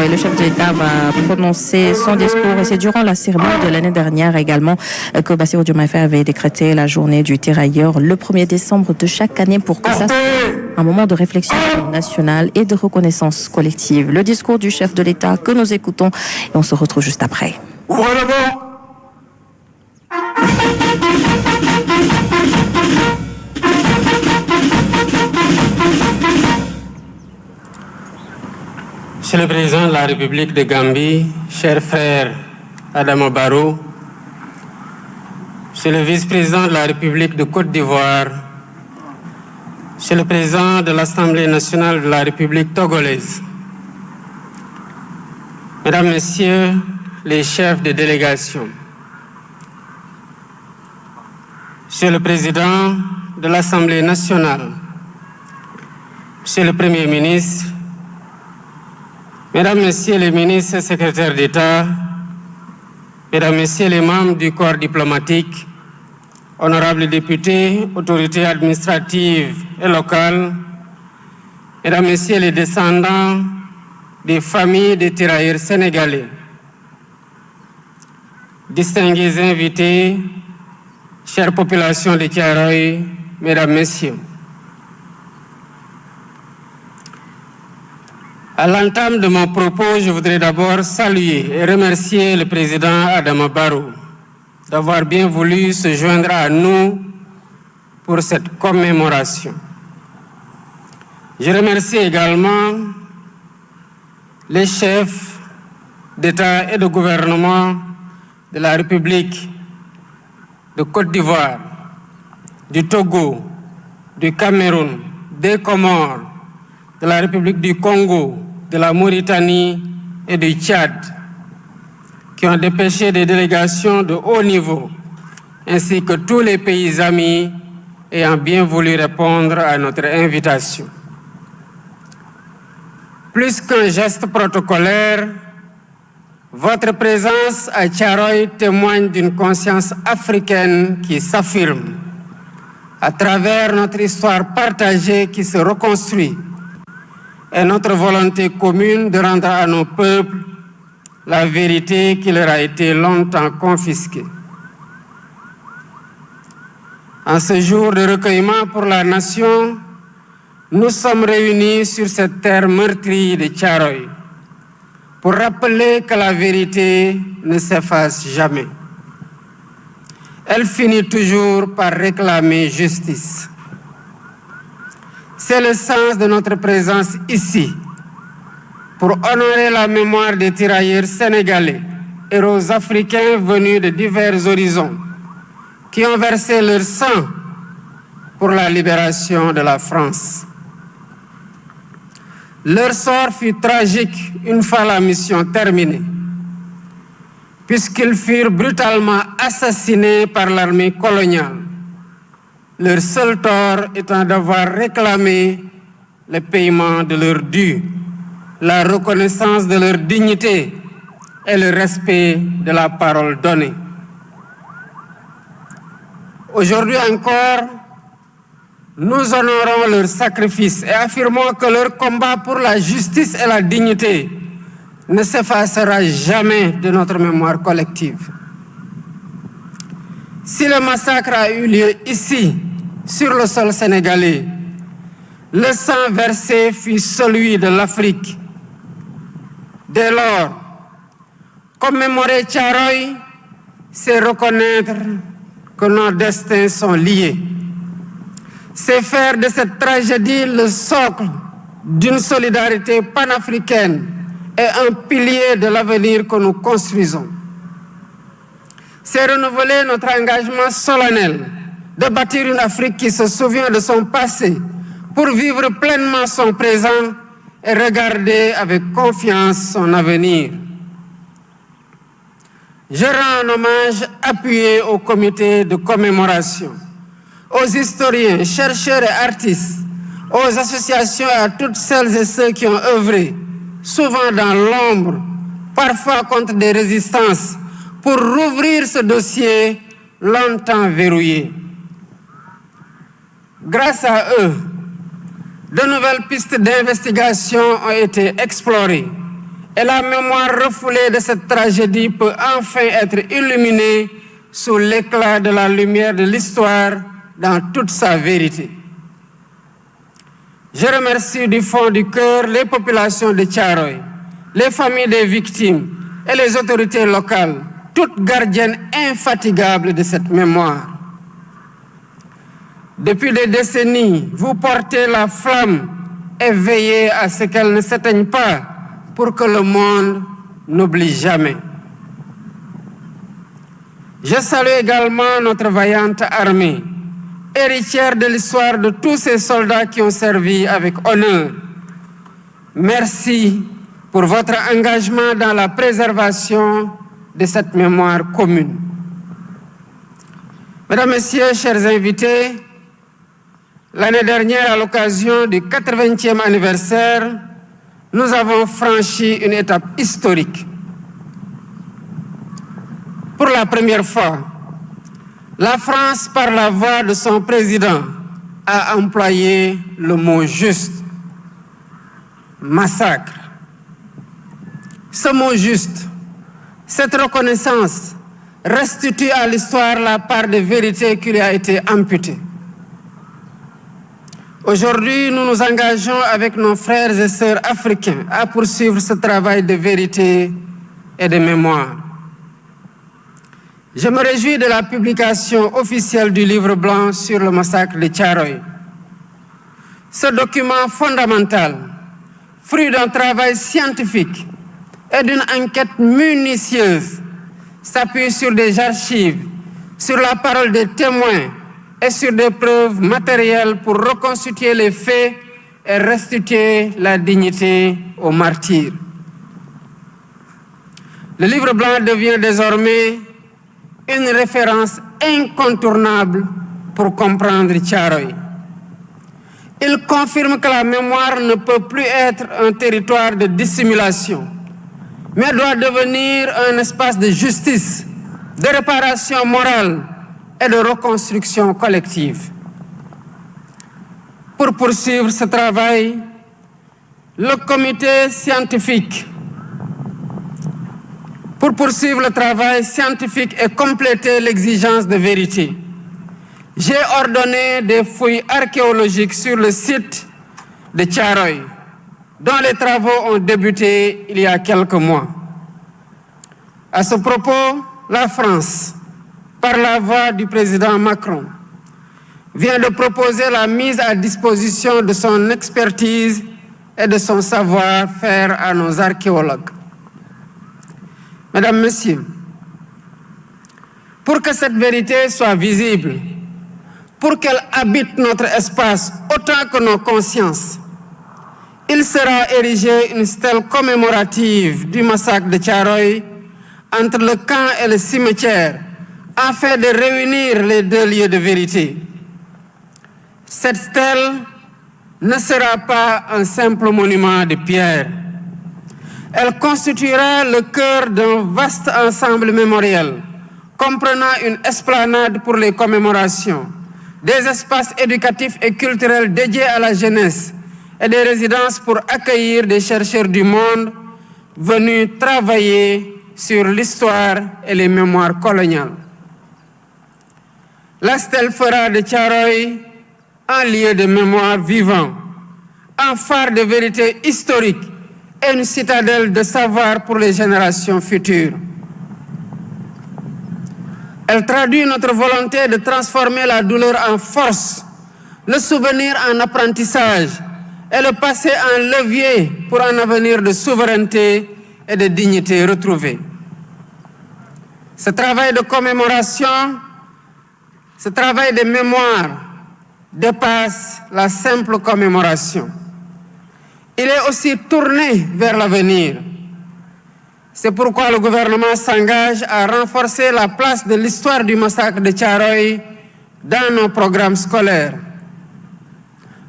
et le chef de l'État va prononcer son discours. Et c'est durant la cérémonie de l'année dernière également que Bassirou Diomaye Faye avait décrété la journée du tirailleur le 1er décembre de chaque année pour que ça soit un moment de réflexion nationale et de reconnaissance collective. Le discours du chef de l'État que nous écoutons et on se retrouve juste après. Monsieur le Président de la République de Gambie, cher frère Adama Barrow, Monsieur le Vice-président de la République de Côte d'Ivoire, Monsieur le Président de l'Assemblée nationale de la République togolaise, Mesdames, Messieurs les chefs de délégation, Monsieur le Président de l'Assemblée nationale, Monsieur le Premier ministre, Mesdames, Messieurs les ministres et secrétaires d'État, Mesdames, Messieurs les membres du corps diplomatique, honorables députés, autorités administratives et locales, Mesdames, Messieurs les descendants des familles des tirailleurs sénégalais, distingués invités, chère population de Thiaroye, Mesdames, Messieurs. À l'entame de mon propos, je voudrais d'abord saluer et remercier le président Adama Barrow d'avoir bien voulu se joindre à nous pour cette commémoration. Je remercie également les chefs d'État et de gouvernement de la République de Côte d'Ivoire, du Togo, du Cameroun, des Comores, de la République du Congo, de la Mauritanie et du Tchad, qui ont dépêché des délégations de haut niveau, ainsi que tous les pays amis ayant bien voulu répondre à notre invitation. Plus qu'un geste protocolaire, votre présence à Thiaroye témoigne d'une conscience africaine qui s'affirme à travers notre histoire partagée qui se reconstruit et notre volonté commune de rendre à nos peuples la vérité qui leur a été longtemps confisquée. En ce jour de recueillement pour la nation, nous sommes réunis sur cette terre meurtrie de Thiaroye pour rappeler que la vérité ne s'efface jamais. Elle finit toujours par réclamer justice. C'est le sens de notre présence ici, pour honorer la mémoire des tirailleurs sénégalais, héros africains venus de divers horizons, qui ont versé leur sang pour la libération de la France. Leur sort fut tragique une fois la mission terminée, puisqu'ils furent brutalement assassinés par l'armée coloniale, leur seul tort étant d'avoir réclamé le paiement de leur dû, la reconnaissance de leur dignité et le respect de la parole donnée. Aujourd'hui encore, nous honorons leur sacrifice et affirmons que leur combat pour la justice et la dignité ne s'effacera jamais de notre mémoire collective. Si le massacre a eu lieu ici, sur le sol sénégalais, le sang versé fut celui de l'Afrique. Dès lors, commémorer Thiaroye, c'est reconnaître que nos destins sont liés. C'est faire de cette tragédie le socle d'une solidarité panafricaine et un pilier de l'avenir que nous construisons. C'est renouveler notre engagement solennel de bâtir une Afrique qui se souvient de son passé pour vivre pleinement son présent et regarder avec confiance son avenir. Je rends un hommage appuyé au comité de commémoration, aux historiens, chercheurs et artistes, aux associations et à toutes celles et ceux qui ont œuvré, souvent dans l'ombre, parfois contre des résistances, pour rouvrir ce dossier longtemps verrouillé. Grâce à eux, de nouvelles pistes d'investigation ont été explorées et la mémoire refoulée de cette tragédie peut enfin être illuminée sous l'éclat de la lumière de l'histoire dans toute sa vérité. Je remercie du fond du cœur les populations de Thiaroye, les familles des victimes et les autorités locales, toutes gardiennes infatigables de cette mémoire. Depuis des décennies, vous portez la flamme et veillez à ce qu'elle ne s'éteigne pas pour que le monde n'oublie jamais. Je salue également notre vaillante armée, héritière de l'histoire de tous ces soldats qui ont servi avec honneur. Merci pour votre engagement dans la préservation de cette mémoire commune. Mesdames, Messieurs, chers invités, l'année dernière, à l'occasion du 80e anniversaire, nous avons franchi une étape historique. Pour la première fois, la France, par la voix de son président, a employé le mot juste, massacre. Ce mot juste, cette reconnaissance restitue à l'histoire la part de vérité qui lui a été amputée. Aujourd'hui, nous nous engageons avec nos frères et sœurs africains à poursuivre ce travail de vérité et de mémoire. Je me réjouis de la publication officielle du livre blanc sur le massacre de Thiaroye. Ce document fondamental, fruit d'un travail scientifique et d'une enquête minutieuse, s'appuie sur des archives, sur la parole des témoins et sur des preuves matérielles pour reconstituer les faits et restituer la dignité aux martyrs. Le livre blanc devient désormais une référence incontournable pour comprendre Thiaroye. Il confirme que la mémoire ne peut plus être un territoire de dissimulation, mais doit devenir un espace de justice, de réparation morale et de reconstruction collective. Pour poursuivre ce travail, le comité scientifique Pour poursuivre le travail scientifique et compléter l'exigence de vérité, j'ai ordonné des fouilles archéologiques sur le site de Thiaroye, dont les travaux ont débuté il y a quelques mois. À ce propos, la France, par la voix du président Macron, vient de proposer la mise à disposition de son expertise et de son savoir-faire à nos archéologues. Mesdames, Messieurs, pour que cette vérité soit visible, pour qu'elle habite notre espace autant que nos consciences, il sera érigé une stèle commémorative du massacre de Thiaroye entre le camp et le cimetière, afin de réunir les deux lieux de vérité. Cette stèle ne sera pas un simple monument de pierre. Elle constituera le cœur d'un vaste ensemble mémoriel, comprenant une esplanade pour les commémorations, des espaces éducatifs et culturels dédiés à la jeunesse et des résidences pour accueillir des chercheurs du monde venus travailler sur l'histoire et les mémoires coloniales. La stèle fera de Thiaroye un lieu de mémoire vivant, un phare de vérité historique et une citadelle de savoir pour les générations futures. Elle traduit notre volonté de transformer la douleur en force, le souvenir en apprentissage et le passé en levier pour un avenir de souveraineté et de dignité retrouvée. Ce travail de commémoration, ce travail de mémoire dépasse la simple commémoration. Il est aussi tourné vers l'avenir. C'est pourquoi le gouvernement s'engage à renforcer la place de l'histoire du massacre de Thiaroye dans nos programmes scolaires.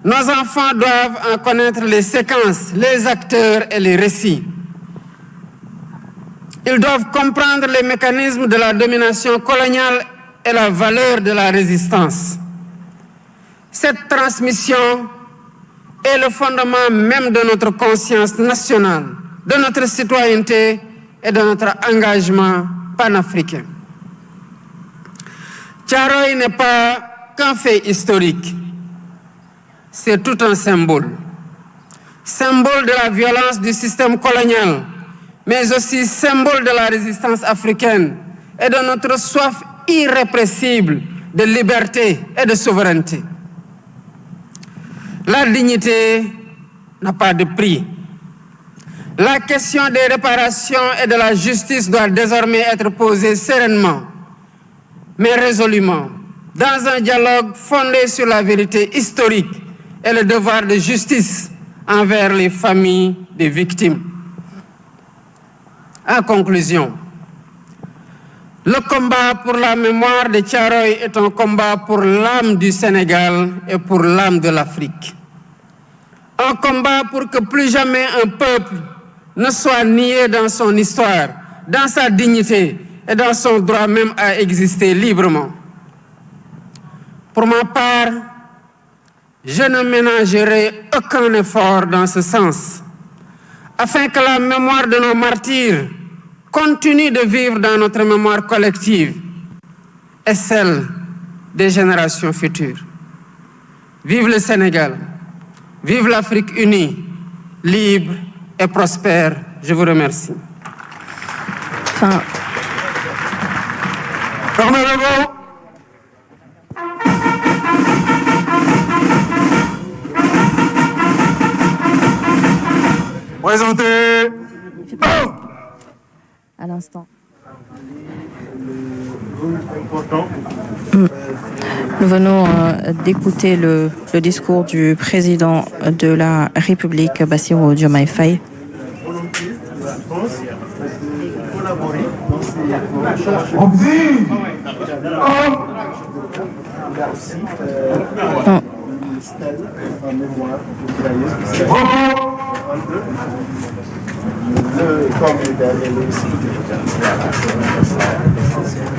Nos enfants doivent en connaître les séquences, les acteurs et les récits. Ils doivent comprendre les mécanismes de la domination coloniale et la valeur de la résistance. Cette transmission est le fondement même de notre conscience nationale, de notre citoyenneté et de notre engagement panafricain. Thiaroye n'est pas qu'un fait historique, c'est tout un symbole. Symbole de la violence du système colonial, mais aussi symbole de la résistance africaine et de notre soif irrépressible de liberté et de souveraineté. La dignité n'a pas de prix. La question des réparations et de la justice doit désormais être posée sereinement, mais résolument, dans un dialogue fondé sur la vérité historique et le devoir de justice envers les familles des victimes. En conclusion, le combat pour la mémoire de Thiaroye est un combat pour l'âme du Sénégal et pour l'âme de l'Afrique. Un combat pour que plus jamais un peuple ne soit nié dans son histoire, dans sa dignité et dans son droit même à exister librement. Pour ma part, je ne ménagerai aucun effort dans ce sens, afin que la mémoire de nos martyrs continue de vivre dans notre mémoire collective et celle des générations futures. Vive le Sénégal, vive l'Afrique unie, libre et prospère. Je vous remercie. Présentez. À l'instant. Nous venons d'écouter le discours du président de la République, Bassirou Diomaye Faye. Le